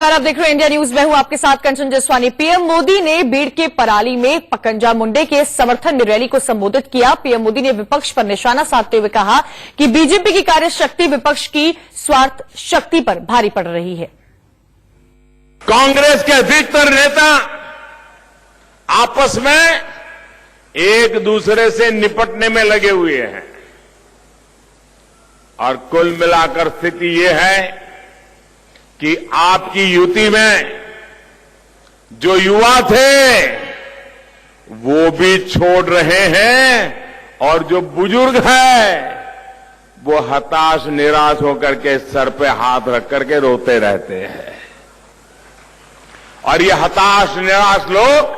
आप देख रहे हैं इंडिया न्यूज। मैं हूं आपके साथ कंचन जसवानी। पीएम मोदी ने बीड़ के पराली में पंकजा मुंडे के समर्थन में रैली को संबोधित किया। पीएम मोदी ने विपक्ष पर निशाना साधते हुए कहा कि बीजेपी की कार्यशक्ति विपक्ष की स्वार्थ शक्ति पर भारी पड़ रही है। कांग्रेस के अधिकतर नेता आपस में एक दूसरे से निपटने में लगे हुए हैं और कुल मिलाकर स्थिति ये है कि आपकी युति में जो युवा थे वो भी छोड़ रहे हैं और जो बुजुर्ग हैं वो हताश निराश होकर के सर पे हाथ रख करके रोते रहते हैं। और ये हताश निराश लोग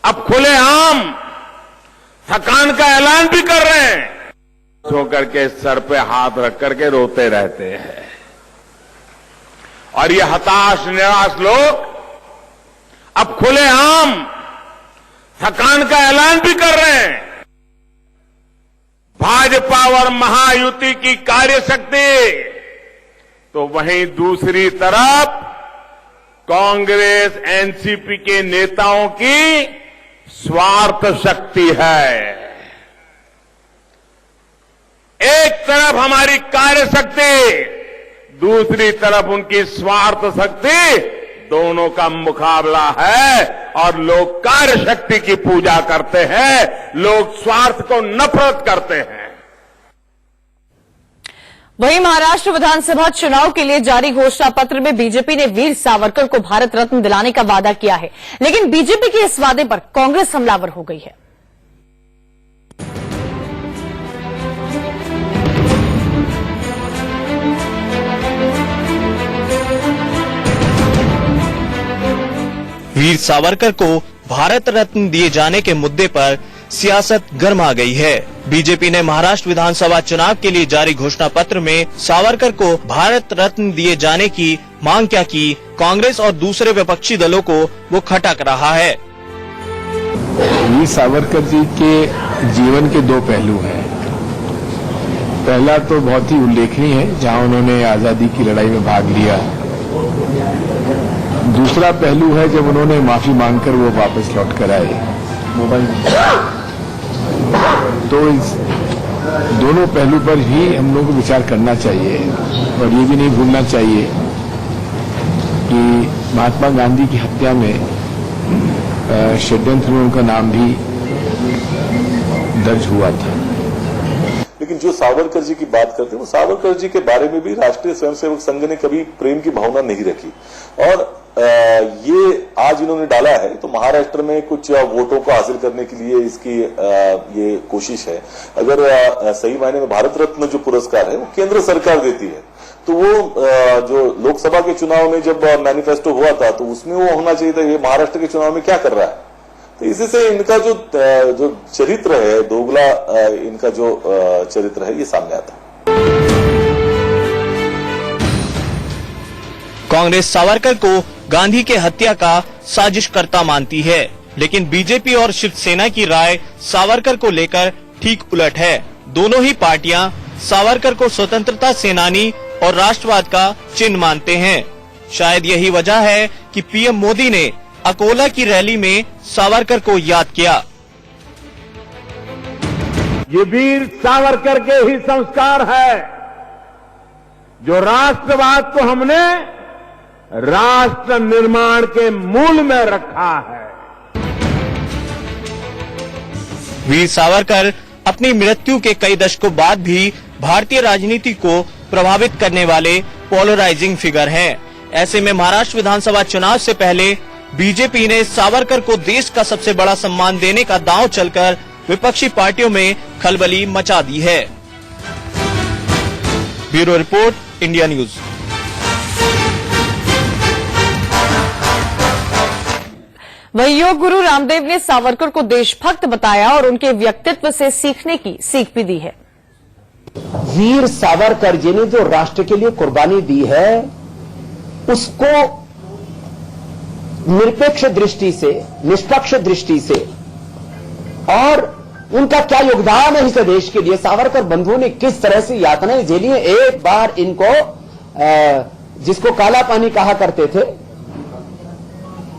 अब खुलेआम थकान का ऐलान भी कर रहे हैं, होकर के सर पे हाथ रख करके रोते रहते हैं। और ये हताश निराश लोग अब खुलेआम थकान का ऐलान भी कर रहे हैं। भाजपा और महायुति की कार्यशक्ति तो वहीं दूसरी तरफ कांग्रेस एनसीपी के नेताओं की स्वार्थ शक्ति है। एक तरफ हमारी कार्यशक्ति, दूसरी तरफ उनकी स्वार्थ शक्ति, दोनों का मुकाबला है और लोग कार्य शक्ति की पूजा करते हैं, लोग स्वार्थ को नफरत करते हैं। वहीं महाराष्ट्र विधानसभा चुनाव के लिए जारी घोषणा पत्र में बीजेपी ने वीर सावरकर को भारत रत्न दिलाने का वादा किया है, लेकिन बीजेपी के इस वादे पर कांग्रेस हमलावर हो गई है। वीर सावरकर को भारत रत्न दिए जाने के मुद्दे पर सियासत गर्मा गई है। बीजेपी ने महाराष्ट्र विधानसभा चुनाव के लिए जारी घोषणा पत्र में सावरकर को भारत रत्न दिए जाने की मांग क्या की, कांग्रेस और दूसरे विपक्षी दलों को वो खटक रहा है। वीर सावरकर जी के जीवन के दो पहलू हैं। पहला तो बहुत ही उल्लेखनीय है, जहां उन्होंने आजादी की लड़ाई में भाग लिया। दूसरा पहलू है जब उन्होंने माफी मांगकर वो वापस लौट कर आए। तो इस दोनों पहलू पर ही हम लोगों को विचार करना चाहिए और ये भी नहीं भूलना चाहिए कि महात्मा गांधी की हत्या में षड्यंत्र में उनका नाम भी दर्ज हुआ था। लेकिन जो सावरकर जी की बात करते हैं, वो सावरकर जी के बारे में भी राष्ट्रीय स्वयंसेवक संघ ने कभी प्रेम की भावना नहीं रखी और ये आज इन्होंने डाला है तो महाराष्ट्र में कुछ वोटों को हासिल करने के लिए इसकी ये कोशिश है। अगर सही मायने में भारत रत्न जो पुरस्कार है वो केंद्र सरकार देती है, तो वो जो लोकसभा के चुनाव में जब मैनिफेस्टो हुआ था तो उसमें वो होना चाहिए था। ये महाराष्ट्र के चुनाव में क्या कर रहा है? तो इसी से इनका जो चरित्र है, दोगला इनका जो चरित्र है, ये सामने आता है। कांग्रेस सावरकर को गांधी के हत्या का साजिशकर्ता मानती है, लेकिन बीजेपी और शिवसेना की राय सावरकर को लेकर ठीक उलट है। दोनों ही पार्टियां सावरकर को स्वतंत्रता सेनानी और राष्ट्रवाद का चिन्ह मानते हैं। शायद यही वजह है कि पीएम मोदी ने अकोला की रैली में सावरकर को याद किया। ये वीर सावरकर के ही संस्कार है जो राष्ट्रवाद को हमने राष्ट्र निर्माण के मूल में रखा है। वीर सावरकर अपनी मृत्यु के कई दशकों बाद भी भारतीय राजनीति को प्रभावित करने वाले पोलराइजिंग फिगर हैं। ऐसे में महाराष्ट्र विधानसभा चुनाव से पहले बीजेपी ने सावरकर को देश का सबसे बड़ा सम्मान देने का दांव चलकर विपक्षी पार्टियों में खलबली मचा दी है। Bureau report, India news. वहीं योग गुरु रामदेव ने सावरकर को देशभक्त बताया और उनके व्यक्तित्व से सीखने की सीख भी दी है। वीर सावरकर जी ने जो राष्ट्र के लिए कुर्बानी दी है, उसको निरपेक्ष दृष्टि से, निष्पक्ष दृष्टि से और उनका क्या योगदान है इस देश के लिए, सावरकर बंधुओं ने किस तरह से यातनाएं झेली हैं। एक बार इनको जिसको काला पानी कहा करते थे,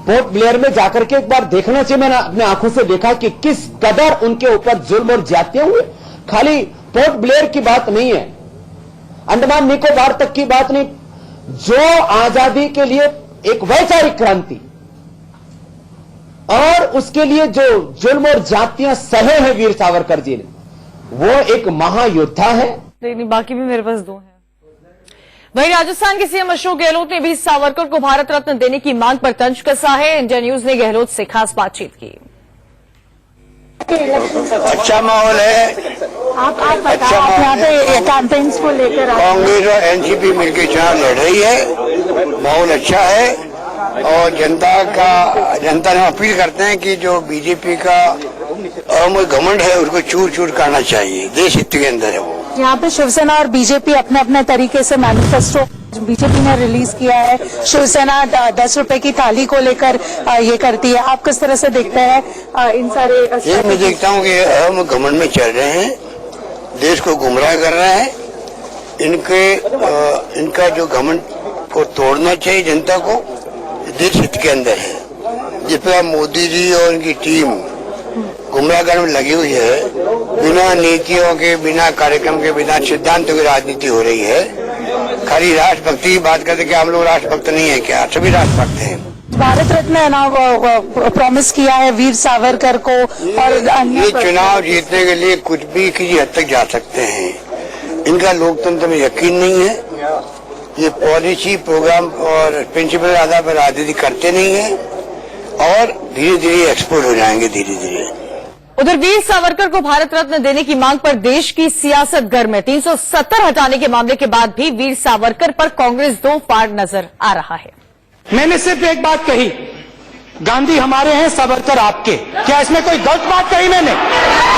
पोर्ट ब्लेयर में जाकर के एक बार देखना चाहिए। मैंने अपने आंखों से देखा कि किस कदर उनके ऊपर जुल्म और ज्यादतियां हुए। खाली पोर्ट ब्लेयर की बात नहीं है, अंडमान निकोबार तक की बात नहीं, जो आजादी के लिए एक वैचारिक क्रांति और उसके लिए जो जुल्म और ज्यादतियां सहे हैं वीर सावरकर जी ने, वो एक महायोद्धा है। नहीं, बाकी भी मेरे पास 2 हैं। वहीं राजस्थान के सीएम अशोक गहलोत ने भी सावरकर को भारत रत्न देने की मांग पर तंज कसा है। इंडिया न्यूज ने गहलोत से खास बातचीत की। अच्छा माहौल है। आप बताओ, आप यहाँ पे कैंपेन्स को लेकर कांग्रेस और एनसीपी मिलकर चुनाव लड़ रही है, माहौल अच्छा है और जनता ने अपील करते हैं कि जो बीजेपी का घमंड है उसको चूर चूर करना चाहिए, देश हित के अंदर है वो। यहाँ पे शिवसेना और बीजेपी अपने अपने तरीके से मैनिफेस्टो बीजेपी ने रिलीज किया है। शिवसेना 10 रुपए की थाली को लेकर ये करती है। आप किस तरह से देखते हैं इन सारे? ये मैं देखता हूँ कि हम घमंड में चल रहे हैं, देश को गुमराह कर रहे हैं। इनका जो घमंड को तोड़ना चाहिए जनता को, देश हित के अंदर है। जिस पर मोदी जी और उनकी टीम गुमराह करने में लगी हुई है, बिना नीतियों के, बिना कार्यक्रम के, बिना सिद्धांतों की राजनीति हो रही है। खाली राष्ट्रभक्ति की बात करते, क्या हम लोग राष्ट्रभक्त नहीं है क्या? सभी राष्ट्रभक्त हैं। भारत रत्न ना प्रॉमिस किया है वीर सावरकर को, और ये चुनाव जीतने के लिए कुछ भी किसी हद तक जा सकते हैं। इनका लोकतंत्र में यकीन नहीं है। ये पॉलिसी, प्रोग्राम और प्रिंसिपल आधार पर राजनीति करते नहीं है और धीरे धीरे एक्सपोर्ट हो जाएंगे धीरे धीरे। उधर वीर सावरकर को भारत रत्न देने की मांग पर देश की सियासत गर्म है। 370 हटाने के मामले के बाद भी वीर सावरकर पर कांग्रेस दो फाड़ नजर आ रहा है। मैंने सिर्फ एक बात कही, गांधी हमारे हैं, सावरकर आपके। क्या इसमें कोई गलत बात कही मैंने?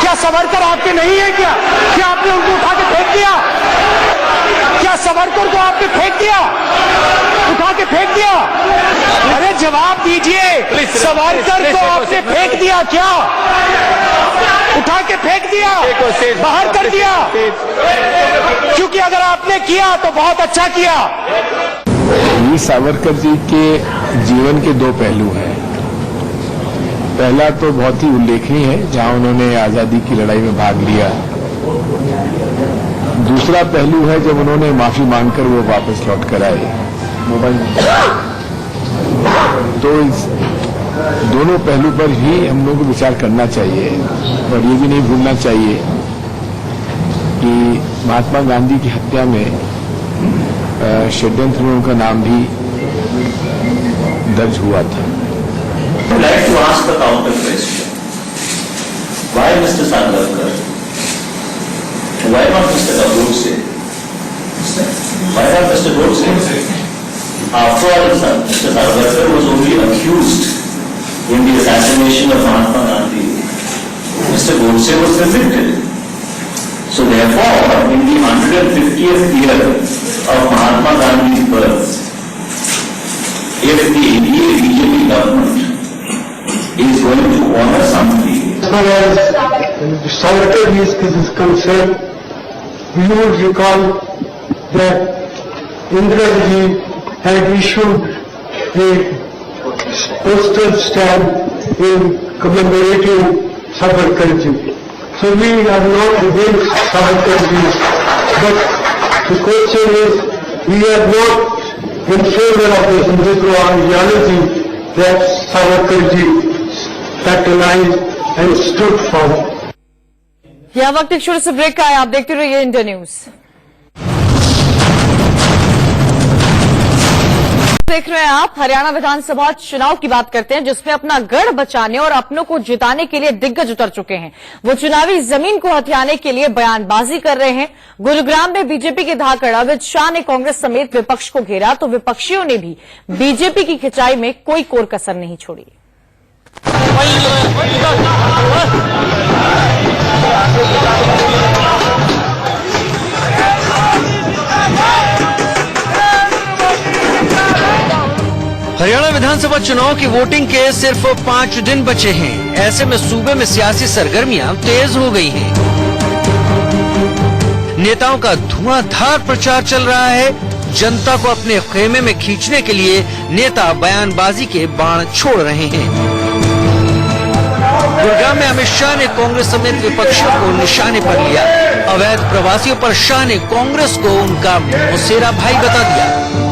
क्या सावरकर आपके नहीं है क्या? क्या आपने उनको उठा के फेंक दिया? क्या सावरकर को आपने फेंक दिया? उठा के फेंक दिया? अरे जवाब दीजिए, सावरकर को आपने फेंक दिया क्या? उठा के फेंक दिया, बाहर कर दिया? क्योंकि अगर आपने किया तो बहुत अच्छा किया। वीर सावरकर जी के जीवन के 2 पहलू हैं। पहला तो बहुत ही उल्लेखनीय है, जहां उन्होंने आजादी की लड़ाई में भाग लिया। दूसरा पहलू है जब उन्होंने माफी मांगकर वो वापस लौट कर आए। तो इस दोनों पहलू पर ही हम लोगों को विचार करना चाहिए और ये भी नहीं भूलना चाहिए कि महात्मा गांधी की हत्या में षड्यंत्र में उनका नाम भी दर्ज हुआ था। I'd like to ask the counter question. Why Mr. Savarkar? Why not Mr. Godse? Why not Mr. Godse? After all, Mr. Savarkar was only accused in the assassination of Mahatma Gandhi. Mr. Godse was convicted. So therefore, in the 150th year of Mahatma Gandhi's birth, if the Indian BJP government is going to honor somebody, as far as Savarkar is concerned, we would recall that Indira Ji had issued a postal stamp in commemorating Savarkar Ji. So we are not against Savarkar Ji, but the question is, we are not in favor of the Hindutva ideology that Savarkar Ji patronized and stood for. यह वक्त एक छोटे से break का है। आप देखते रहिए इंडिया न्यूज। देख रहे हैं आप, हरियाणा विधानसभा चुनाव की बात करते हैं, जिसमें अपना गढ़ बचाने और अपनों को जिताने के लिए दिग्गज उतर चुके हैं। वो चुनावी जमीन को हथियाने के लिए बयानबाजी कर रहे हैं। गुरुग्राम में बीजेपी के धाकड़ अमित शाह ने कांग्रेस समेत विपक्ष को घेरा, तो विपक्षियों ने भी बीजेपी की खिंचाई में कोई कोर कसर नहीं छोड़ी। हरियाणा विधानसभा चुनाव की वोटिंग के सिर्फ 5 दिन बचे हैं। ऐसे में सूबे में सियासी सरगर्मियां तेज हो गई हैं। नेताओं का धुआंधार प्रचार चल रहा है। जनता को अपने खेमे में खींचने के लिए नेता बयानबाजी के बाण छोड़ रहे हैं। गुड़गांव में अमित शाह ने कांग्रेस समेत विपक्षियों को निशाने पर लिया। अवैध प्रवासियों पर शाह ने कांग्रेस को उनका मौसेरा भाई बता दिया।